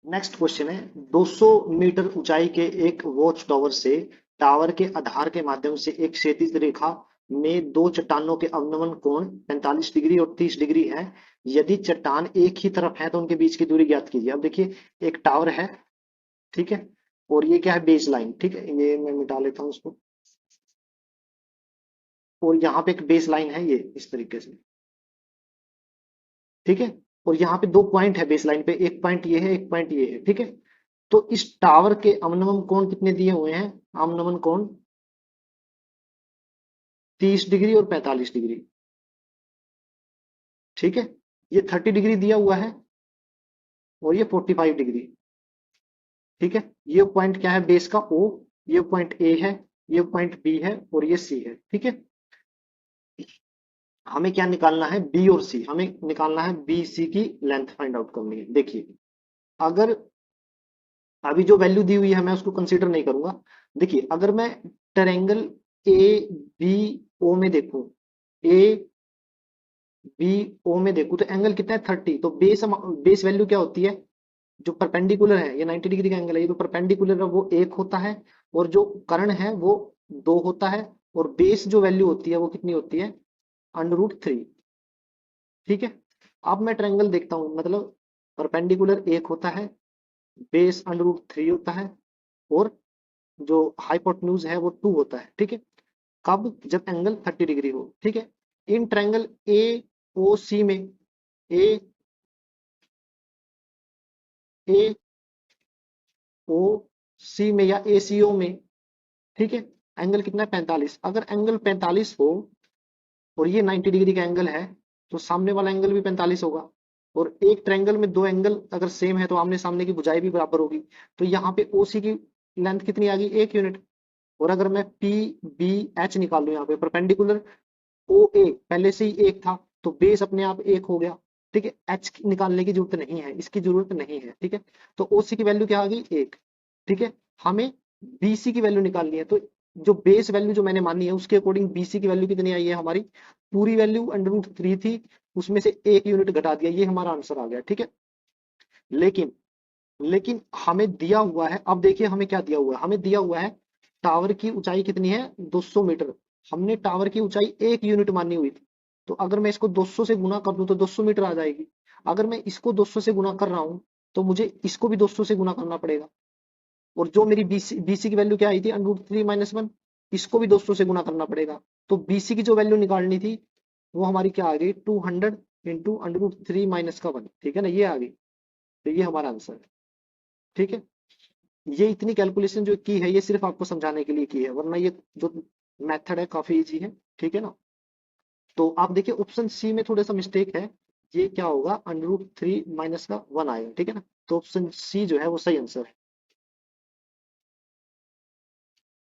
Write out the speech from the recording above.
Next question है 200 metre ऊंचाई के एक वॉच टावर से टावर के आधार के माध्यम से एक क्षैतिज रेखा में दो चट्टानों के अवनमन कोण 45 डिग्री और 30 डिग्री है। यदि चट्टान एक ही तरफ है तो उनके बीच की दूरी ज्ञात कीजिए। अब देखिए एक टावर है, ठीक है, और ये क्या है, बेस लाइन, ठीक है, ये मैं मिटा लेता हूँ उसको। और यहाँ पे एक बेस लाइन है, ये इस तरीके से, ठीक है। और यहाँ पे दो पॉइंट है बेस लाइन पे, एक पॉइंट ये है, एक पॉइंट ये है, ठीक है। तो इस टावर के अवनमन कोण कितने दिए हुए हैं? अवनमन कोण 30 डिग्री और 45 डिग्री, ठीक है। ये 30 डिग्री दिया हुआ है और ये 45 डिग्री, ठीक है। ये पॉइंट क्या है बेस का? ओ। ये पॉइंट ए है, ये पॉइंट बी है और ये सी है, ठीक है। हमें क्या निकालना है? बी और सी, हमें निकालना है बी सी की लेंथ फाइंड आउट करनी है। देखिए अगर अभी जो वैल्यू दी हुई है मैं उसको कंसीडर नहीं करूंगा। देखिए अगर मैं ट्रायंगल ए बी ओ में देखूं, ए बी ओ में देखूं तो एंगल कितना है? 30। तो बेस वैल्यू क्या होती है? जो परपेंडिकुलर है, ये 90 डिग्री का एंगल है, ये तो परपेंडिकुलर है वो एक होता है, और जो कर्ण है वो दो होता है, और बेस जो वैल्यू होती है वो कितनी होती है? √3, ठीक है। अब मैं ट्रायंगल देखता हूँ, मतलब परपेंडिकुलर एक होता है, बेस √3 होता है, और जो हाइपोटेन्यूज है वो 2 होता है, ठीक है। कब? जब एंगल 30 डिग्री हो, ठीक है। इन ट्रायंगल ए ओ सी में, ए ए ओ सी में या ए सी ओ में, ठीक है, एंगल कितना है? 45। अगर एंगल 45 हो और ये 90 डिग्री का एंगल है तो सामने वाला एंगल भी 45 होगा। और एक ट्रायंगल में दो एंगल अगर सेम है तो आमने सामने की भुजाएं भी बराबर होगी। तो यहाँ पे ओसी की लेंथ कितनी आ गई? 1 यूनिट। और अगर मैं पी बी एच निकाल लूं, यहाँ पे परपेंडिकुलर ओ ए पहले से ही एक था तो बेस अपने आप एक हो गया, ठीक है। एच निकालने की जरूरत नहीं है, इसकी जरूरत नहीं है, ठीक है। तो ओसी की वैल्यू क्या आ गई? 1, ठीक है। हमें बीसी की वैल्यू निकालनी है, तो जो बेस वैल्यू जो मैंने मानी है उसके अकॉर्डिंग बीसी की वैल्यू कितनी आई है हमारी? पूरी वैल्यू √3 थी, उसमें से 1 यूनिट घटा दिया, ये हमारा आंसर आ गया, ठीक है। लेकिन लेकिन हमें दिया हुआ है, अब देखिए हमें क्या दिया हुआ है, हमें दिया हुआ है टावर की ऊंचाई कितनी है? 200 मीटर। हमने टावर की ऊंचाई 1 यूनिट मानी हुई थी, तो अगर मैं इसको 200 से गुना कर दूं तो 200 मीटर आ जाएगी। अगर मैं इसको 200 से गुना कर रहा हूं तो मुझे इसको भी 200 से गुना करना पड़ेगा। और जो मेरी बीसी की वैल्यू क्या आई थी? √3 - 1, इसको भी 200 से गुना करना पड़ेगा। तो बीसी की जो वैल्यू निकालनी थी वो हमारी क्या आ गई? 200 इंटू √3 - 1, ठीक है ना, ये आ गई। तो ये हमारा आंसर है, ठीक है। ये इतनी कैलकुलेशन जो की है ये सिर्फ आपको समझाने के लिए की है, वरना ये जो मेथड है काफी इजी है, ठीक है ना। तो आप देखिए ऑप्शन सी में थोड़ा सा मिस्टेक है, ये क्या होगा? √3 - 1 आएगा, ठीक है ना। तो ऑप्शन सी जो है वो सही आंसर है।